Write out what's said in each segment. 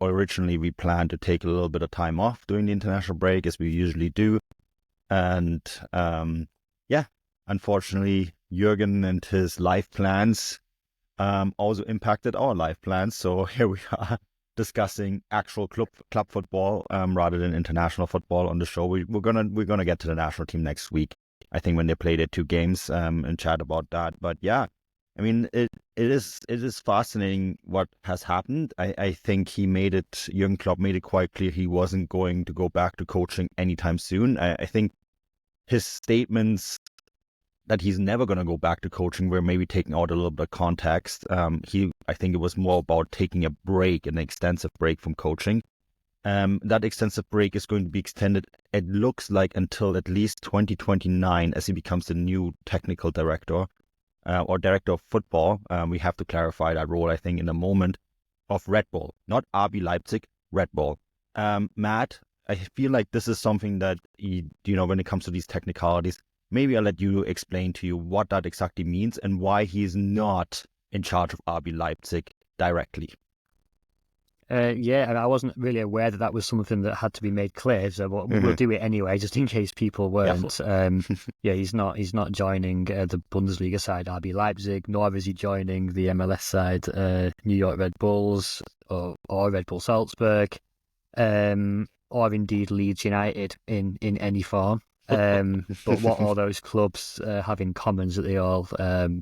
originally we planned to take a little bit of time off during the international break, as we usually do. And unfortunately, Jürgen and his life plans also impacted our life plans. So here we are discussing actual club football rather than international football on the show. We're gonna get to the national team next week, I think, when they play their 2 games and chat about that. But yeah, I mean, it is fascinating what has happened. I think Jürgen Klopp made it quite clear he wasn't going to go back to coaching anytime soon. I think his statements that he's never going to go back to coaching were maybe taking out a little bit of context. I think it was more about taking a break, an extensive break from coaching. That extensive break is going to be extended, it looks like, until at least 2029, as he becomes the new technical director or director of football. We have to clarify that role, I think, in a moment, of Red Bull, not RB Leipzig, Red Bull. Matt, I feel like this is something that, when it comes to these technicalities, maybe I'll let you explain to you what that exactly means and why he's not in charge of RB Leipzig directly. And I wasn't really aware that was something that had to be made clear, so we'll do it anyway, just in case people weren't. He's not joining the Bundesliga side RB Leipzig, nor is he joining the MLS side New York Red Bulls or Red Bull Salzburg, or indeed Leeds United in any form. But what all those clubs have in common is that they all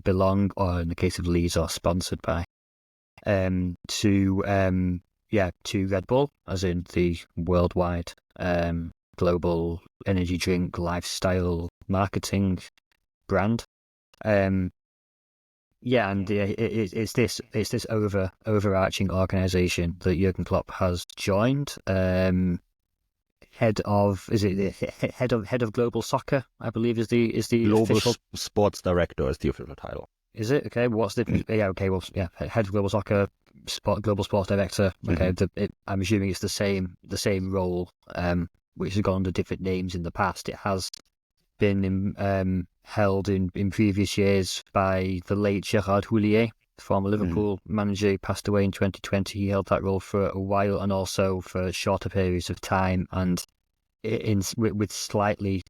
belong, or in the case of Leeds, are sponsored by to Red Bull, as in the worldwide global energy drink lifestyle marketing brand. It's this overarching organisation that Jürgen Klopp has joined. Head of global soccer, I believe, is the global official... sports director is the official title. Is it? Okay, what's the... head of global soccer, global sports director. Okay, I'm assuming it's the same role, which has gone under different names in the past. It has been held in previous years by the late Gerard Houllier, former Liverpool manager. He passed away in 2020. He held that role for a while, and also for shorter periods of time, and with slightly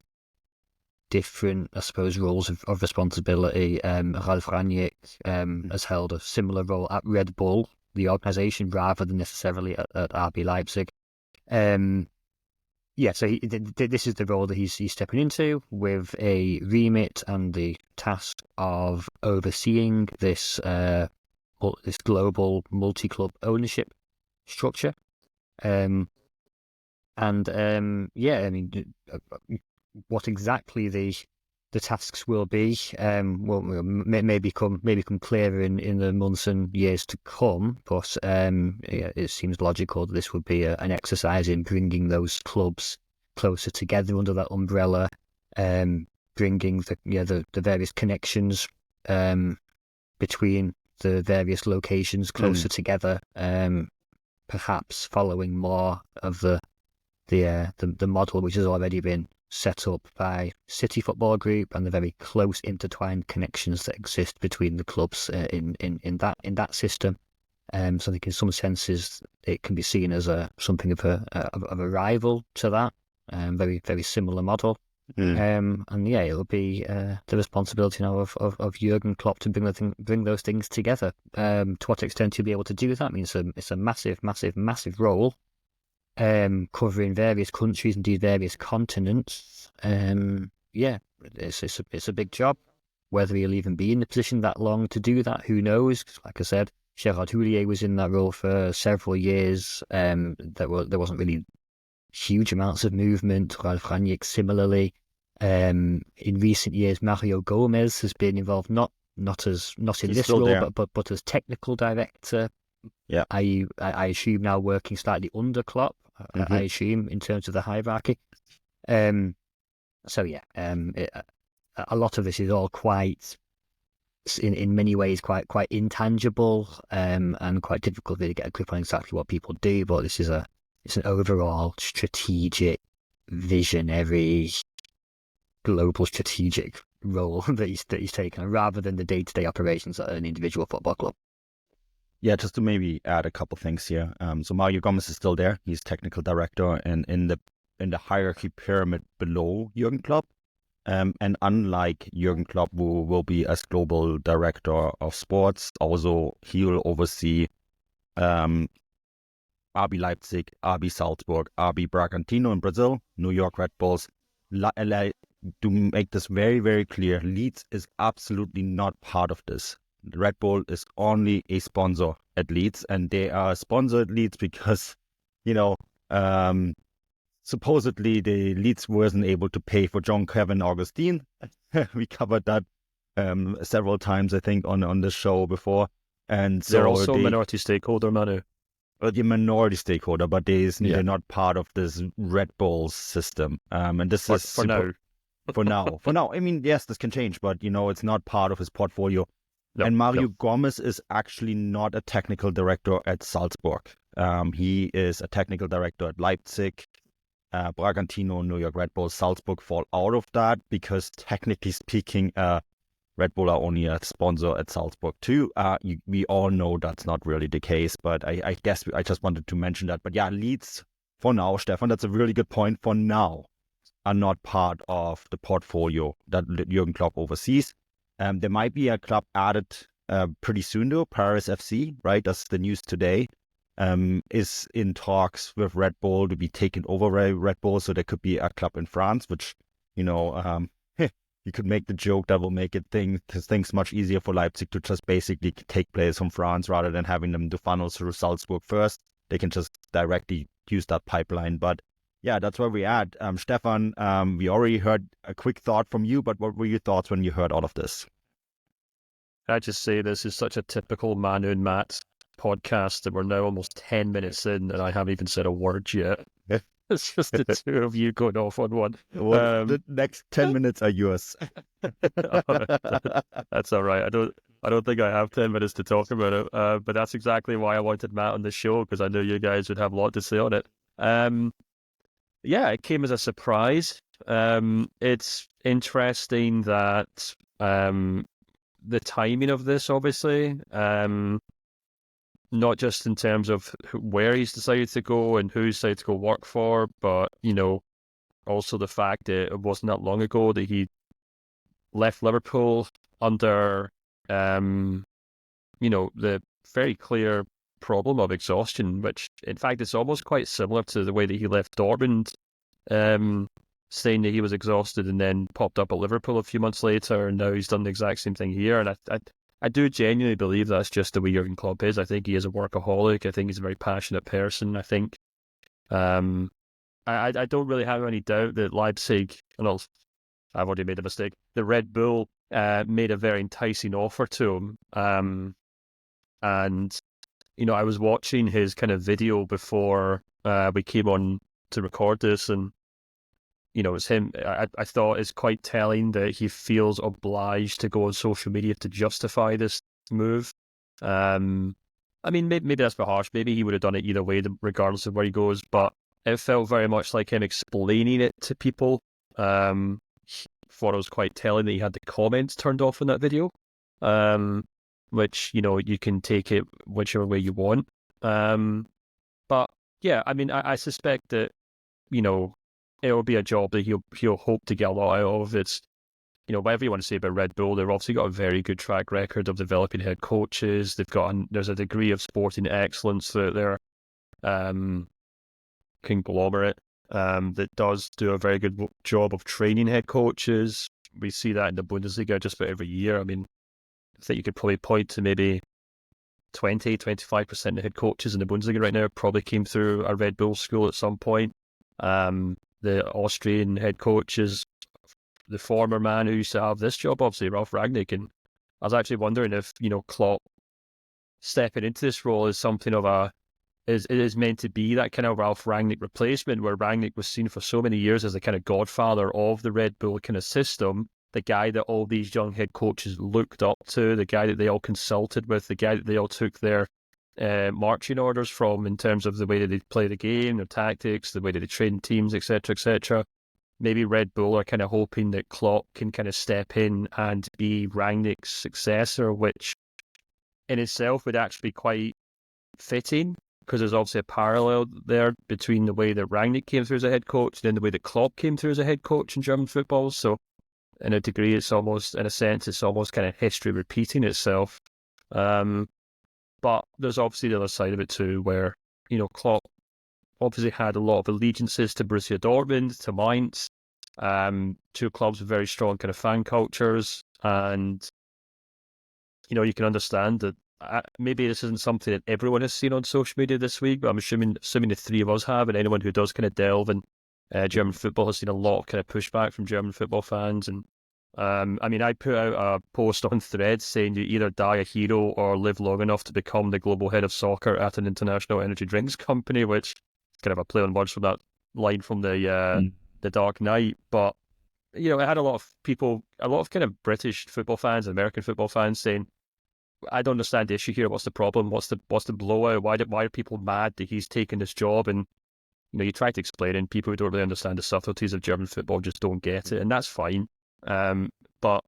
different, I suppose, roles of responsibility. Ralf Rangnick has held a similar role at Red Bull, the organisation, rather than necessarily at RB Leipzig. So this is the role that he's stepping into, with a remit and the task of overseeing this global multi-club ownership structure. What exactly the tasks will be may become clearer in the months and years to come, but it seems logical that this would be an exercise in bringing those clubs closer together under that umbrella, bringing the various connections between the various locations closer together, perhaps following more of the model which has already been set up by City Football Group, and the very close intertwined connections that exist between the clubs in that system. So I think in some senses it can be seen as something of a rival to that, very very similar model. It'll be the responsibility now of Jürgen Klopp to bring those things together. To what extent he'll be able to do that, I mean, it's a massive role, covering various countries, indeed various continents. It's a big job. Whether he'll even be in the position that long to do that, who knows? Like I said, Gerard Houllier was in that role for several years. There wasn't really huge amounts of movement. Ralf Rangnick similarly. In recent years, Mario Gomez has been involved, not in this role, but as technical director. Yeah, I assume now working slightly under Klopp. I assume, in terms of the hierarchy. A lot of this is all quite, in many ways, quite intangible, and quite difficult to get a grip on exactly what people do. But it's an overall strategic, visionary, global strategic role that he's taken, rather than the day-to-day operations at an individual football club. Yeah, just to maybe add a couple things here. So Mario Gomez is still there. He's technical director and in the hierarchy pyramid below Jürgen Klopp. And unlike Jürgen Klopp, who will be as global director of sports, also he will oversee um, RB Leipzig, RB Salzburg, RB Bragantino in Brazil, New York Red Bulls. To make this very, very clear, Leeds is absolutely not part of this. Red Bull is only a sponsor at Leeds, and they are sponsored Leeds because, you know, um, supposedly the Leeds wasn't able to pay for John Kevin Augustine. We covered that several times, I think, on the show before. And They're so also a minority stakeholder, Manu. the minority stakeholder, but Yeah. they're not part of this Red Bull system. And this is For now. for now. For now, I mean, yes, this can change, but it's not part of his portfolio. No, And Mario no. Gomez is actually not a technical director at Salzburg. He is a technical director at Leipzig, Bragantino, New York Red Bull. Salzburg fall out of that because technically speaking, Red Bull are only a sponsor at Salzburg too. We all know that's not really the case, but I guess I just wanted to mention that. But yeah, Leeds for now, Stefan, that's a really good point. For now, are not part of the portfolio that Jürgen Klopp oversees. There might be a club added pretty soon though. Paris FC, right? That's the news today. Is in talks with Red Bull to be taken over by Red Bull. So there could be a club in France, which, you could make the joke that will make things much easier for Leipzig to just basically take players from France rather than having them to funnel through Salzburg first. They can just directly use that pipeline. But yeah, that's where we're at. Stefan, we already heard a quick thought from you, but what were your thoughts when you heard all of this? I just say this is such a typical Manu and Matt podcast that we're now almost 10 minutes in and I haven't even said a word yet. It's just the two of you going off on one. Well, the next 10 minutes are yours. That's all right. I don't think I have 10 minutes to talk about it, but that's exactly why I wanted Matt on the show, because I knew you guys would have a lot to say on it. Yeah, it came as a surprise. It's interesting that the timing of this, obviously, not just in terms of where he's decided to go and who he's decided to go work for, but, also the fact that it wasn't that long ago that he left Liverpool under, the very clear problem of exhaustion, which, in fact, is almost quite similar to the way that he left Dortmund, saying that he was exhausted and then popped up at Liverpool a few months later, and now he's done the exact same thing here. And I do genuinely believe that's just the way Jurgen Klopp is. I think he is a workaholic. I think he's a very passionate person. I think I don't really have any doubt that Leipzig, and I've already made a mistake, the Red Bull made a very enticing offer to him. And, I was watching his kind of video before we came on to record this, and it's him. I thought it's quite telling that he feels obliged to go on social media to justify this move. I mean, maybe that's a bit harsh. Maybe he would have done it either way, regardless of where he goes. But it felt very much like him explaining it to people. Thought it was quite telling that he had the comments turned off in that video, which, you can take it whichever way you want. But yeah, I mean, I suspect that, it will be a job that he'll hope to get a lot out of. It's, whatever you want to say about Red Bull, they've obviously got a very good track record of developing head coaches. They've got there's a degree of sporting excellence that they're conglomerate that does do a very good job of training head coaches. We see that in the Bundesliga just about every year. I mean, I think you could probably point to maybe 20-25% of head coaches in the Bundesliga right now probably came through a Red Bull school at some point. The Austrian head coach is the former man who used to have this job, obviously, Ralf Rangnick. And I was actually wondering if, Klopp stepping into this role is something of it is meant to be that kind of Ralf Rangnick replacement, where Rangnick was seen for so many years as the kind of godfather of the Red Bull kind of system, the guy that all these young head coaches looked up to, the guy that they all consulted with, the guy that they all took their marching orders from in terms of the way that they play the game, their tactics, the way that they train teams, etc., etc. Maybe Red Bull are kind of hoping that Klopp can kind of step in and be Rangnick's successor, which in itself would actually be quite fitting, because there's obviously a parallel there between the way that Rangnick came through as a head coach and then the way that Klopp came through as a head coach in German football. So in a degree, it's almost, in a sense, it's almost kind of history repeating itself. But there's obviously the other side of it too, where, Klopp obviously had a lot of allegiances to Borussia Dortmund, to Mainz, two clubs with very strong kind of fan cultures. And, you can understand that maybe this isn't something that everyone has seen on social media this week, but I'm assuming the three of us have, and anyone who does kind of delve in German football has seen a lot of kind of pushback from German football fans. And I put out a post on Threads saying you either die a hero or live long enough to become the global head of soccer at an international energy drinks company, which is kind of a play on words from that line from the Dark Knight. But it had a lot of people, a lot of kind of British football fans and American football fans saying, I don't understand the issue here. What's the problem? What's the blowout? Why are people mad that he's taken this job? And you try to explain it, and people who don't really understand the subtleties of German football just don't get it, and that's fine. But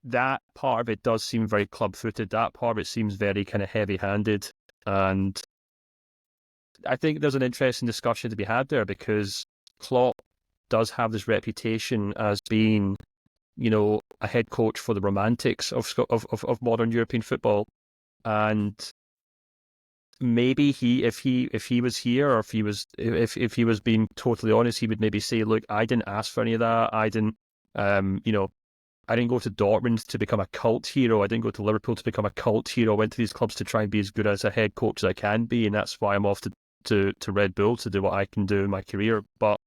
that part of it does seem very club-footed. That part of it seems very kind of heavy-handed, and I think there's an interesting discussion to be had there, because Klopp does have this reputation as being, a head coach for the romantics of modern European football, and maybe if he was here, or if he was being totally honest, he would maybe say, look, I didn't ask for any of that. I didn't I didn't go to Dortmund to become a cult hero. I didn't go to Liverpool to become a cult hero. I went to these clubs to try and be as good as a head coach as I can be, and that's why I'm off to Red Bull to do what I can do in my career. But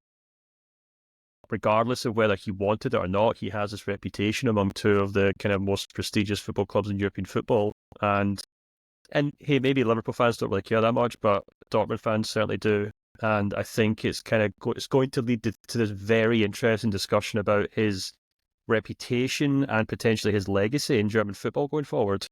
regardless of whether he wanted it or not, he has this reputation among two of the kind of most prestigious football clubs in European football. And hey, maybe Liverpool fans don't really care that much, but Dortmund fans certainly do. And I think it's it's going to lead to this very interesting discussion about his reputation and potentially his legacy in German football going forward.